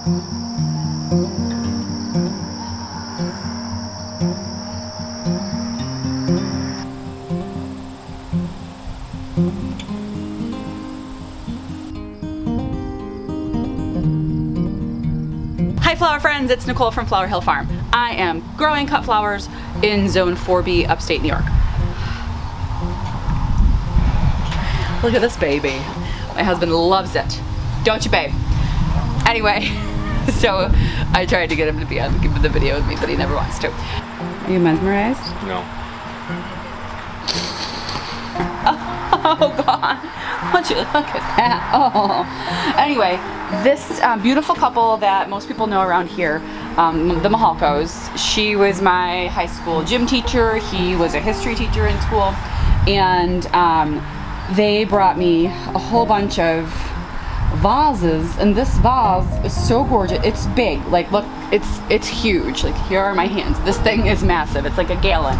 Hi flower friends, it's Nicole from Flower Hill Farm. I am growing cut flowers in Zone 4B, upstate New York. Look at this baby. My husband loves it. Don't you, babe? Anyway, so I tried to get him to be on the video with me, but he never wants to. Are you mesmerized? No. Oh God, won't you look at that? Oh. Anyway, this beautiful couple that most people know around here, the Mahalkos, she was my high school gym teacher, he was a history teacher in school, and they brought me a whole bunch of vases, and this vase is so gorgeous. It's big, like look, it's huge. Like here are my hands. This thing is massive. It's like a gallon,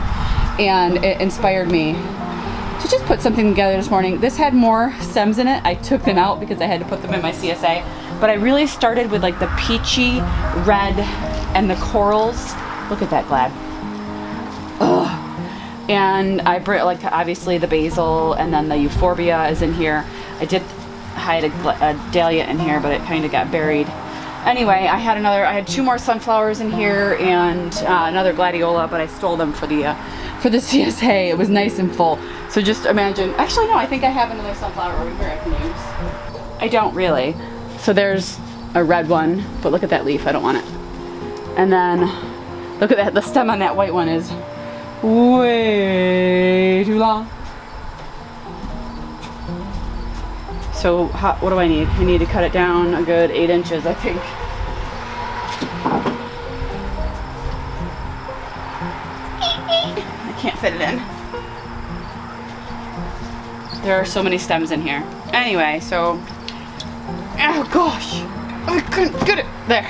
and it inspired me to just put something together this morning. This had more stems in it. I took them out because I had to put them in my CSA, but I really started with like the peachy red and the corals. Look at that, Glad. Ugh. And I brought like obviously the basil, and then the euphorbia is in here. I did hide a dahlia in here, but it kind of got buried. Anyway, I had two more sunflowers in here and another gladiola, but I stole them for the CSA. It was nice and full. So just imagine, actually no, I think I have another sunflower over here I can use. I don't really. So there's a red one, but look at that leaf, I don't want it. And then, look at that, the stem on that white one is way too long. So what do I need? I need to cut it down a good 8 inches, I think. I can't fit it in. There are so many stems in here. Anyway, so, oh gosh, I couldn't get it. There.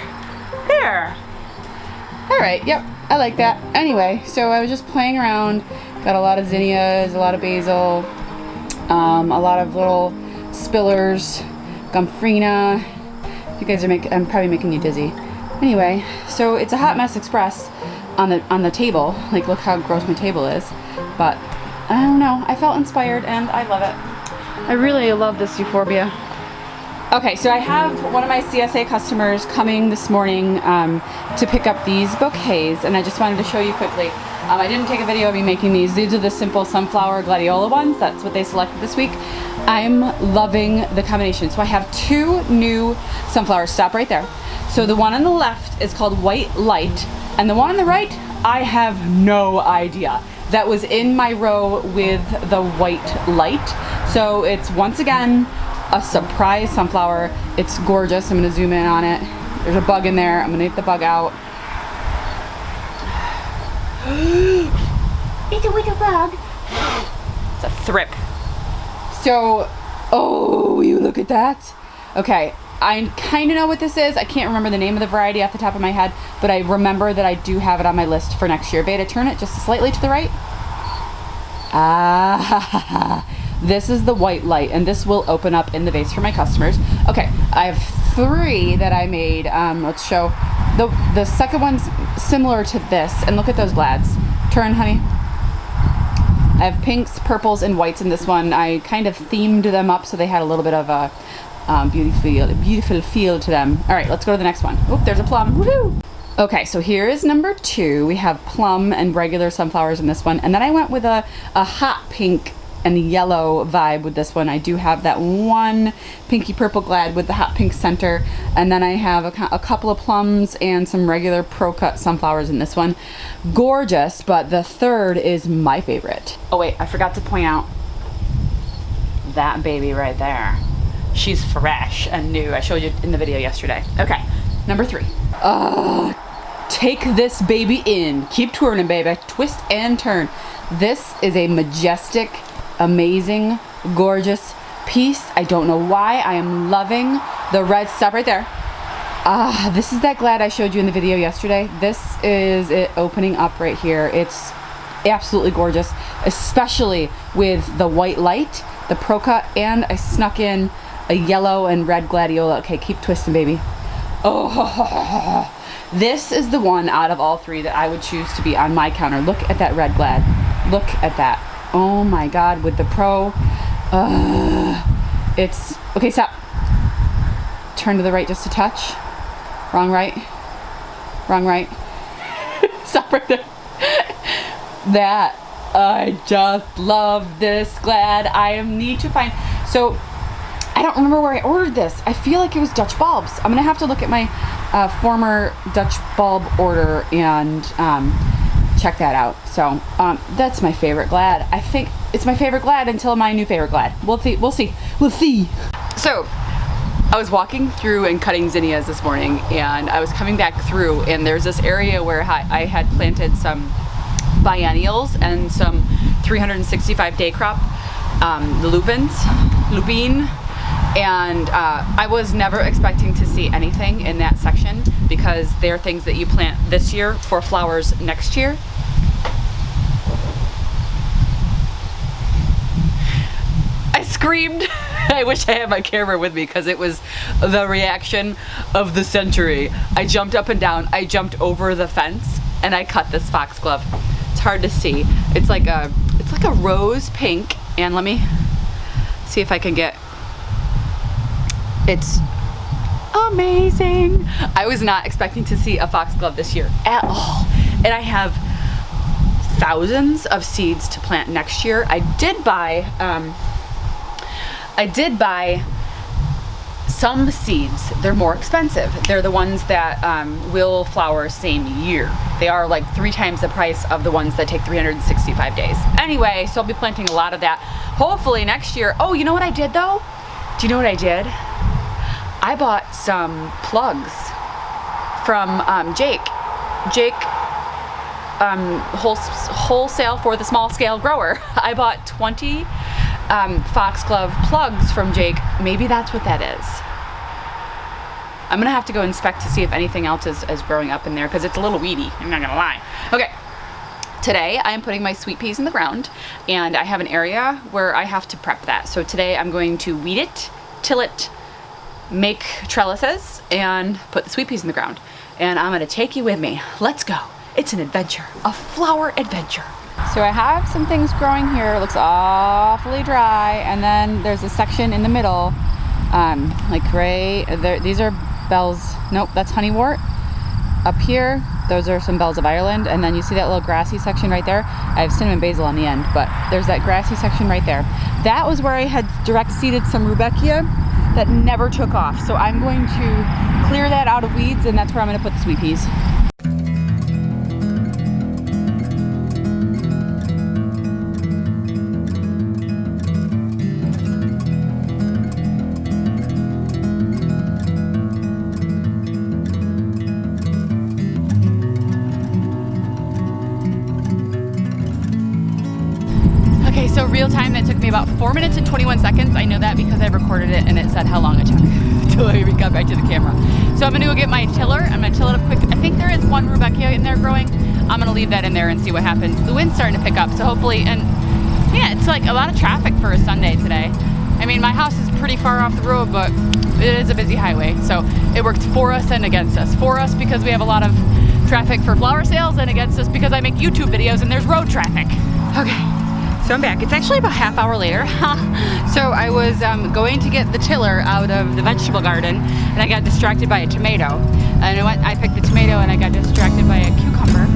All right, yep, I like that. Anyway, so I was just playing around. Got a lot of zinnias, a lot of basil, a lot of little spillers, gomphrena. You guys are I'm probably making you dizzy. Anyway, so it's a hot mess express on the table. Like, look how gross my table is. But I don't know, I felt inspired and I love it. I really love this euphorbia. Okay, so I have one of my CSA customers coming this morning to pick up these bouquets, and I just wanted to show you quickly. I didn't take a video of me making these. These are the simple sunflower gladiola ones. That's what they selected this week. I'm loving the combination. So I have two new sunflowers. Stop right there. So the one on the left is called White Light, and the one on the right, I have no idea. That was in my row with the White Light. So it's once again a surprise sunflower. It's gorgeous. I'm gonna zoom in on it. There's a bug in there. I'm gonna get the bug out. It's a little bug. It's a thrip. So, oh, you look at that. Okay, I kind of know what this is. I can't remember the name of the variety off the top of my head, but I remember that I do have it on my list for next year. Beta, turn it just slightly to the right. Ah, this is the White Light, and this will open up in the vase for my customers. Okay, I have 3 that I made. Let's show. The second one's similar to this, and look at those glads. Turn, honey. I have pinks, purples, and whites in this one. I kind of themed them up so they had a little bit of a beautiful feel to them. All right, let's go to the next one. Oop, there's a plum. Woohoo! Okay, so here is number 2. We have plum and regular sunflowers in this one, and then I went with a hot pink and yellow vibe with this one. I do have that one pinky purple glad with the hot pink center, and then I have a couple of plums and some regular pro cut sunflowers in this one. Gorgeous, but the third is my favorite. Oh wait, I forgot to point out that baby right there. She's fresh and new. I showed you in the video yesterday. Okay, number 3. Take this baby in. Keep twirling, baby. Twist and turn. This is a majestic, amazing, gorgeous piece. I don't know why. I am loving the red. Stop right there. This is that glad I showed you in the video yesterday. This is it opening up right here. It's absolutely gorgeous, especially with the White Light, the Pro Cut, and I snuck in a yellow and red gladiola. Okay, keep twisting, baby. Oh, this is the one out of all three that I would choose to be on my counter. Look at that red glad. Look at that. Oh my God, with the pro. It's, okay, stop. Turn to the right just a touch. Wrong right. Wrong right. Stop right there. That, I just love this glad. I need to find, so I don't remember where I ordered this. I feel like it was Dutch bulbs. I'm gonna have to look at my former Dutch bulb order and check that out. So that's my favorite glad. I think it's my favorite glad until my new favorite glad. We'll see. We'll see. So I was walking through and cutting zinnias this morning, and I was coming back through, and there's this area where I had planted some biennials and some 365-day crop, the lupine, and I was never expecting to see anything in that section because they're things that you plant this year for flowers next year. I screamed. I wish I had my camera with me because it was the reaction of the century. I jumped up and down. I jumped over the fence and I cut this foxglove. It's hard to see. It's like a rose pink, and let me see if I can get. It's amazing. I was not expecting to see a foxglove this year at all, and I have thousands of seeds to plant next year. I did buy some seeds. They're more expensive. They're the ones that will flower same year. They are like 3 times the price of the ones that take 365 days. Anyway, so I'll be planting a lot of that hopefully next year. Oh, you know what I did though? Do you know what I did? I bought some plugs from Jake. Wholesale for the small scale grower. I bought 20 foxglove plugs from Jake. Maybe that's what that is. I'm gonna have to go inspect to see if anything else is growing up in there because it's a little weedy, I'm not gonna lie. Okay, today I am putting my sweet peas in the ground, and I have an area where I have to prep that. So today I'm going to weed it, till it, make trellises, and put the sweet peas in the ground. And I'm gonna take you with me. Let's go. It's an adventure, a flower adventure. So I have some things growing here. It looks awfully dry, and then there's a section in the middle, like right there. These are bells. Nope, that's honeywort. Up here, those are some bells of Ireland, and then you see that little grassy section right there. I have cinnamon basil on the end, but there's that grassy section right there. That was where I had direct seeded some rudbeckia that never took off. So I'm going to clear that out of weeds, and that's where I'm going to put the sweet peas. So real time, that took me about 4 minutes and 21 seconds. I know that because I recorded it and it said how long it took until I got back to the camera. So I'm gonna go get my tiller. I'm gonna till it up quick. I think there is one rudbeckia in there growing. I'm gonna leave that in there and see what happens. The wind's starting to pick up, so hopefully, and yeah, it's like a lot of traffic for a Sunday today. I mean, my house is pretty far off the road, but it is a busy highway. So it works for us and against us. For us because we have a lot of traffic for flower sales, and against us because I make YouTube videos and there's road traffic. Okay. So I'm back. It's actually about half hour later. So I was going to get the tiller out of the vegetable garden, and I got distracted by a tomato. And I picked the tomato and I got distracted by a cucumber.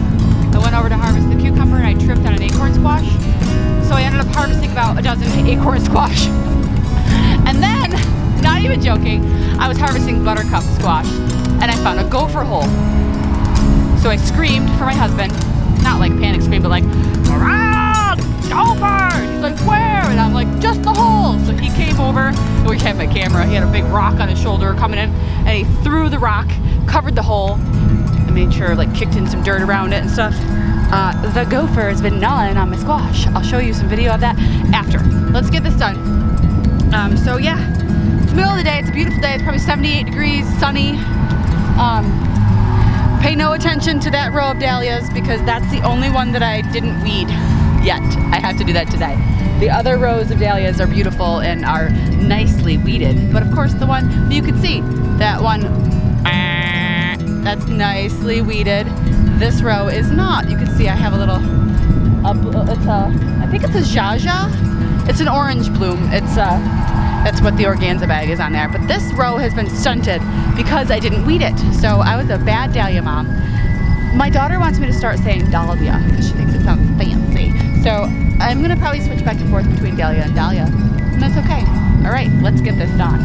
I went over to harvest the cucumber and I tripped on an acorn squash. So I ended up harvesting about a dozen acorn squash. And then, not even joking, I was harvesting buttercup squash and I found a gopher hole. So I screamed for my husband, not like panic scream, but like, gopher! He's like, where? And I'm like, just the hole. So he came over, and we had my camera. He had a big rock on his shoulder coming in, and he threw the rock, covered the hole, and made sure, like, kicked in some dirt around it and stuff. The gopher has been gnawing on my squash. I'll show you some video of that after. Let's get this done. So yeah, it's the middle of the day. It's a beautiful day. It's probably 78 degrees, sunny. Pay no attention to that row of dahlias because that's the only one that I didn't weed yet. I have to do that today. The other rows of dahlias are beautiful and are nicely weeded, but of course the one you could see, that one That's nicely weeded. This row is not. You can see I have a little, I think it's a jaja. It's an orange bloom. That's what the organza bag is on there. But this row has been stunted because I didn't weed it. So I was a bad dahlia mom. My daughter wants me to start saying dahlia because she thinks it sounds fancy. So I'm gonna probably switch back and forth between dahlia and dahlia. And that's okay. All right, let's get this done.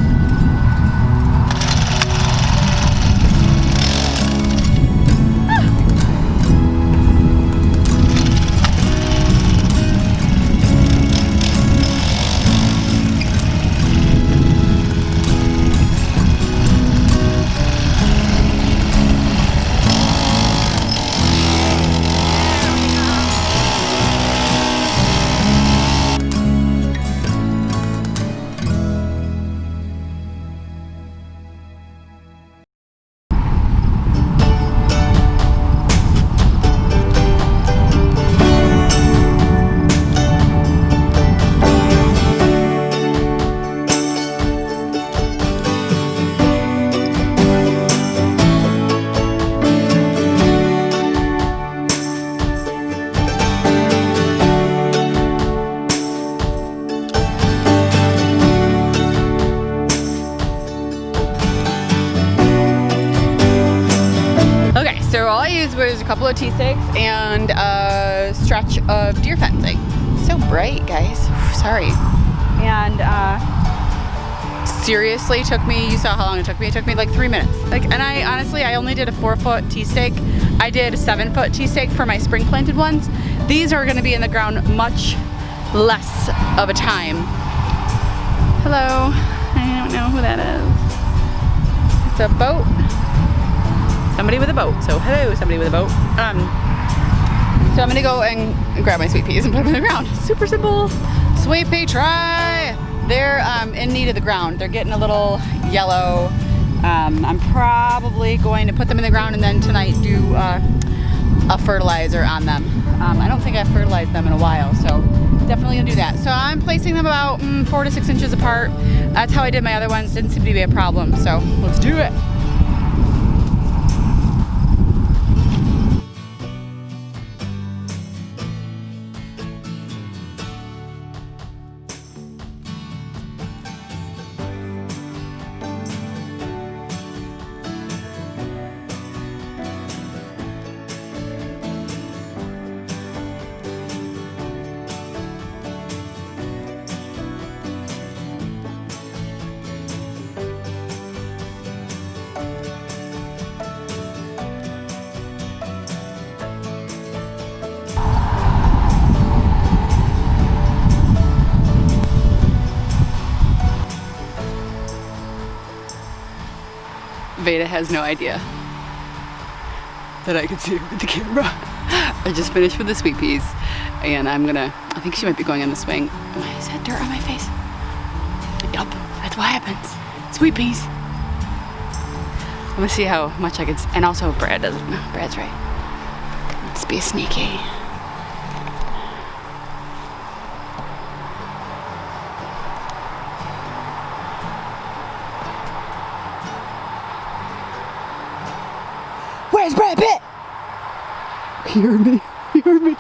So all I used was a couple of tea stakes and a stretch of deer fencing. So bright, guys. Sorry. And seriously took me, you saw how long it took me. It took me like 3 minutes. And I honestly, I only did a 4-foot tea stake. I did a 7-foot tea stake for my spring planted ones. These are gonna be in the ground much less of a time. Hello. I don't know who that is. It's a boat. Somebody with a boat. So hello, somebody with a boat. So I'm gonna go and grab my sweet peas and put them in the ground. Super simple. Sweet pea try. They're in need of the ground. They're getting a little yellow. I'm probably going to put them in the ground and then tonight do a fertilizer on them. I don't think I've fertilized them in a while, so definitely gonna do that. So I'm placing them about 4 to 6 inches apart. That's how I did my other ones. Didn't seem to be a problem. So let's do it. Veda has no idea that I could see her with the camera. I just finished with the sweet peas and I think she might be going on the swing. Oh, is that dirt on my face? Yup, that's what happens. Sweet peas. I'm gonna see how much I could, and also Brad doesn't know. Brad's right. Let's be sneaky. Where's Brad Pitt? He heard me. He heard me.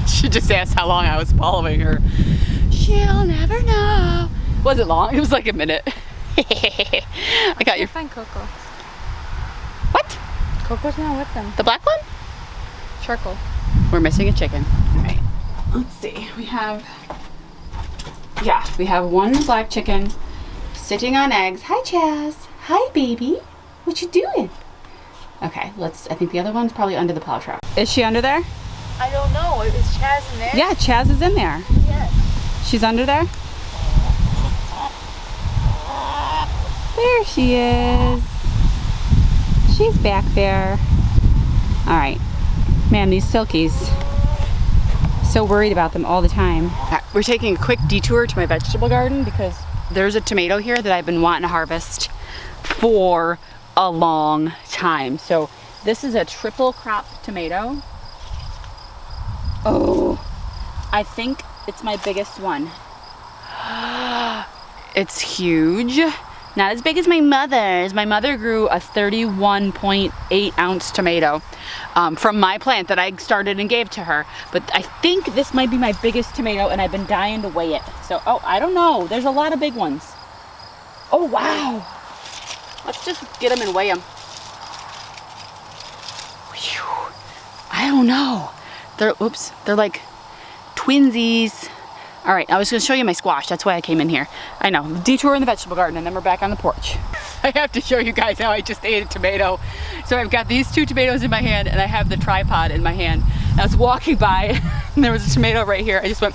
She just asked how long I was following her. She'll never know. Was it long? It was like a minute. I got your. Find Coco. What? Coco's not with them. The black one? Charcoal. We're missing a chicken. All right. Let's see. We have one black chicken sitting on eggs. Hi, Chaz. Hi, baby. What you doing? Okay. I think the other one's probably under the plow truck. Is she under there? I don't know. Is Chaz in there? Yeah, Chaz is in there. Yes. She's under there? There she is. She's back there. All right. Man, these silkies So worried about them all the time. We're taking a quick detour to my vegetable garden because there's a tomato here that I've been wanting to harvest for a long time. So this is a triple crop tomato. Oh, I think it's my biggest one. It's huge. Not as big as my mother's. My mother grew a 31.8 ounce tomato from my plant that I started and gave to her. But I think this might be my biggest tomato and I've been dying to weigh it. So, oh, I don't know. There's a lot of big ones. Oh, wow. Let's just get them and weigh them. Whew. I don't know. They're like twinsies. All right, I was gonna show you my squash. That's why I came in here. I know, detour in the vegetable garden and then we're back on the porch. I have to show you guys how I just ate a tomato. So I've got these 2 tomatoes in my hand and I have the tripod in my hand. And I was walking by and there was a tomato right here. I just went,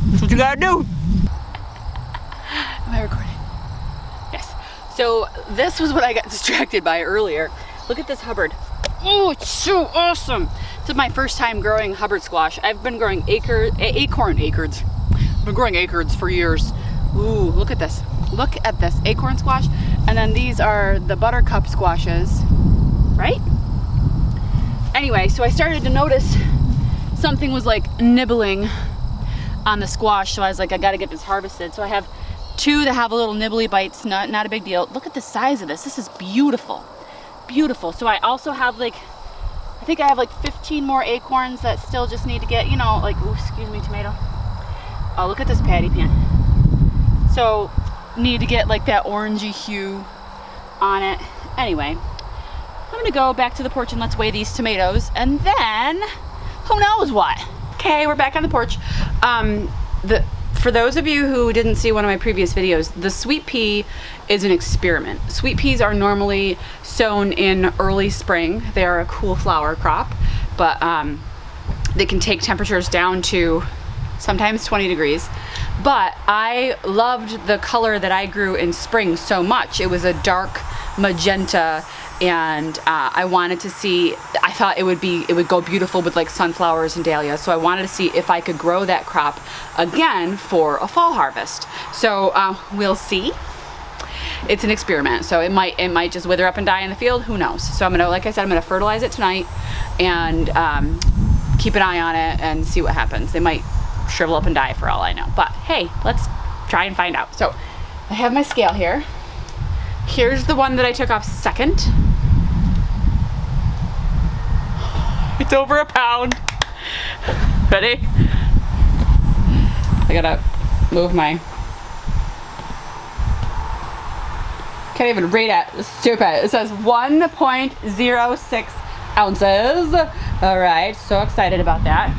that's what you gotta do. Am I recording? Yes. So this was what I got distracted by earlier. Look at this Hubbard. Oh, it's so awesome. This is my first time growing Hubbard squash. I've been growing acorns. I've been growing acorns for years. Ooh, look at this. Look at this acorn squash. And then these are the buttercup squashes, right? Anyway, so I started to notice something was like nibbling on the squash. So I was like, I gotta get this harvested. So I have 2 that have a little nibbly bites, not a big deal. Look at the size of this. This is beautiful. Beautiful. So I also have like, I think I have like 15 more acorns that still just need to get, you know, like, ooh, excuse me, tomato. Oh, look at this patty pan. So need to get like that orangey hue on it. Anyway, I'm gonna go back to the porch and let's weigh these tomatoes and then who knows what. Okay, we're back on the porch. For those of you who didn't see one of my previous videos, the sweet pea is an experiment. Sweet peas are normally sown in early spring. They are a cool flower crop, but they can take temperatures down to sometimes 20 degrees. But I loved the color that I grew in spring so much. It was a dark magenta and I wanted to see, I thought it would go beautiful with like sunflowers and dahlias. So I wanted to see if I could grow that crop again for a fall harvest. So we'll see. It's an experiment. So it might just wither up and die in the field. Who knows? So I'm gonna, like I said, I'm gonna fertilize it tonight and keep an eye on it and see what happens. They might shrivel up and die for all I know. But hey, let's try and find out. So I have my scale here. Here's the one that I took off second. It's over a pound. Ready? I gotta move my, can't even read it, it's stupid. It says 1.06 ounces. All right, so excited about that.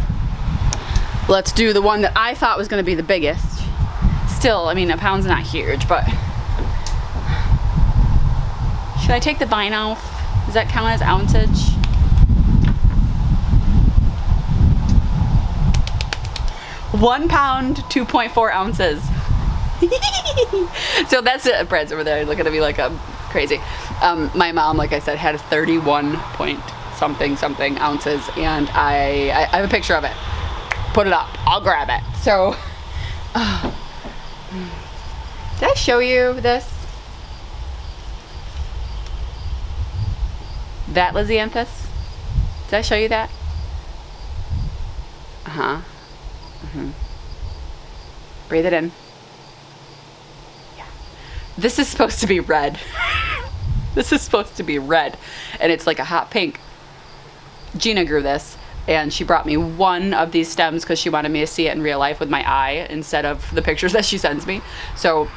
Let's do the one that I thought was gonna be the biggest. Still, I mean, a pound's not huge, but should I take the vine off? Does that count as ounceage? £1, 2.4 ounces. So that's it. Brad's over there looking at me like I'm crazy. My mom, like I said, had 31 point something ounces, and I have a picture of it. Put it up. I'll grab it. So, did I show you this? That Lysianthus? Did I show you that? Uh-huh. Breathe it in. Yeah. This is supposed to be red. This is supposed to be red. And it's like a hot pink. Gina grew this. And she brought me one of these stems because she wanted me to see it in real life with my eye instead of the pictures that she sends me. So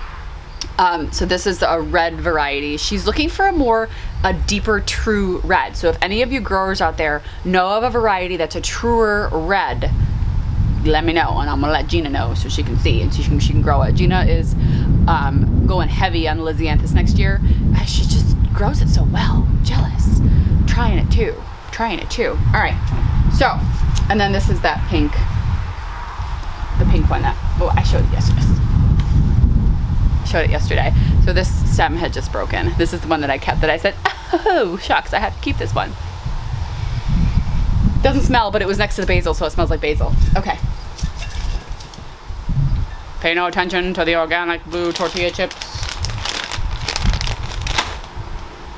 this is a red variety. She's looking for a deeper true red. So if any of you growers out there know of a variety that's a truer red, let me know and I'm gonna let Gina know so she can see and she can grow it. Gina is going heavy on Lysianthus next year. She just grows it so well. Jealous. Trying it too. All right. So, and then this is that pink, the pink one that, oh, I showed it yesterday. So this stem had just broken. This is the one that I kept that I said, oh, shucks, I have to keep this one. Doesn't smell, but it was next to the basil, so it smells like basil. Okay. Pay no attention to the organic blue tortilla chips.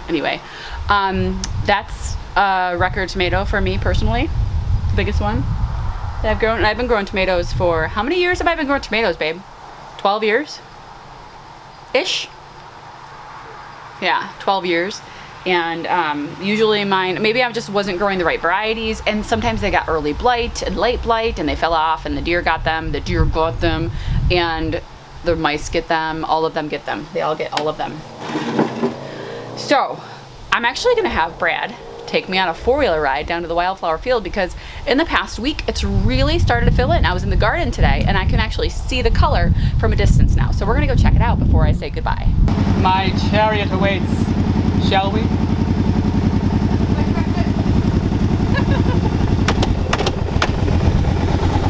Anyway, that's a record tomato for me personally. The biggest one that I've grown. I've been growing tomatoes for, how many years have I been growing tomatoes, babe? 12 years? Ish? Yeah, 12 years. And usually mine, maybe I just wasn't growing the right varieties, and sometimes they got early blight and late blight and they fell off and the deer got them, and the mice get them, all of them get them. They all get all of them. So I'm actually gonna have Brad take me on a 4-wheeler ride down to the Wildflower Field, because in the past week it's really started to fill in. I was in the garden today and I can actually see the color from a distance now. So we're gonna go check it out before I say goodbye. My chariot awaits, shall we?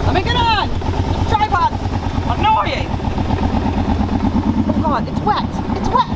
Let me get on! This tripod's annoying! Oh God, it's wet! It's wet!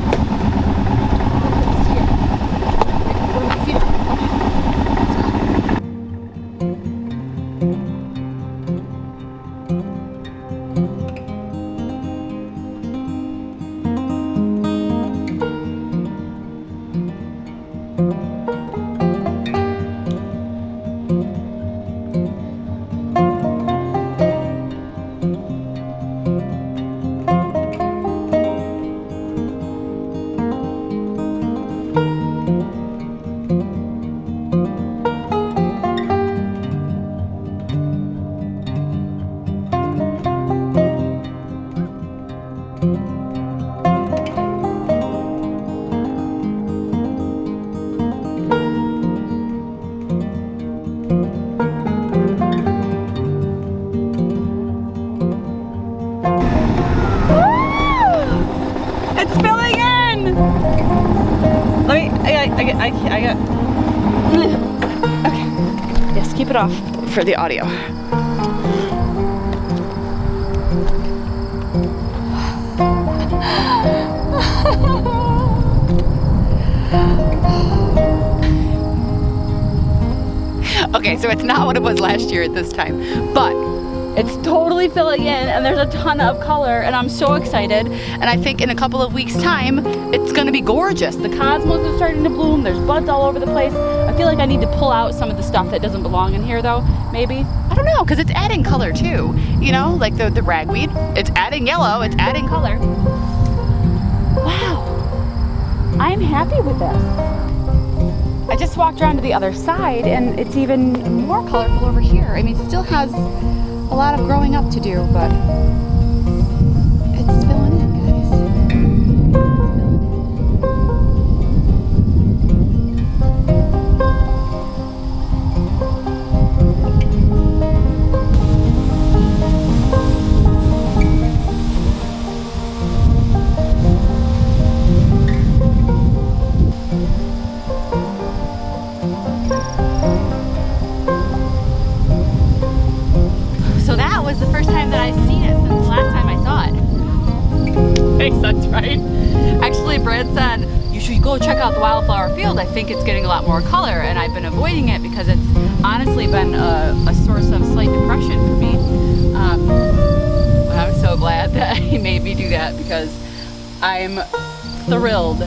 I got. Okay. Yes, keep it off for the audio. Okay, so it's not what it was last year at this time, but it's totally filling in and there's a ton of color and I'm so excited, and I think in a couple of weeks time it's gonna be gorgeous. The cosmos are starting to bloom, there's buds all over the place. I feel like I need to pull out some of the stuff that doesn't belong in here though, maybe. I don't know, because it's adding color too, you know, like the ragweed. It's adding yellow, it's adding color. Wow, I'm happy with this. I just walked around to the other side and it's even more colorful over here. I mean, it still has a lot of growing up to do, but it's filling in, the first time that I've seen it since the last time I saw it. Makes sense, right? Actually, Brad said, you should go check out the Wildflower Field. I think it's getting a lot more color, and I've been avoiding it because it's honestly been a source of slight depression for me. I'm so glad that he made me do that because I'm thrilled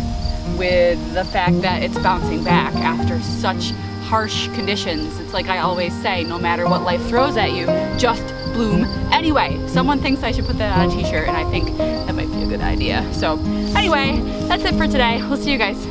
with the fact that it's bouncing back after such harsh conditions. It's like I always say, no matter what life throws at you, just bloom anyway. Someone thinks I should put that on a t-shirt, and I think that might be a good idea. So anyway, that's it for today. We'll see you guys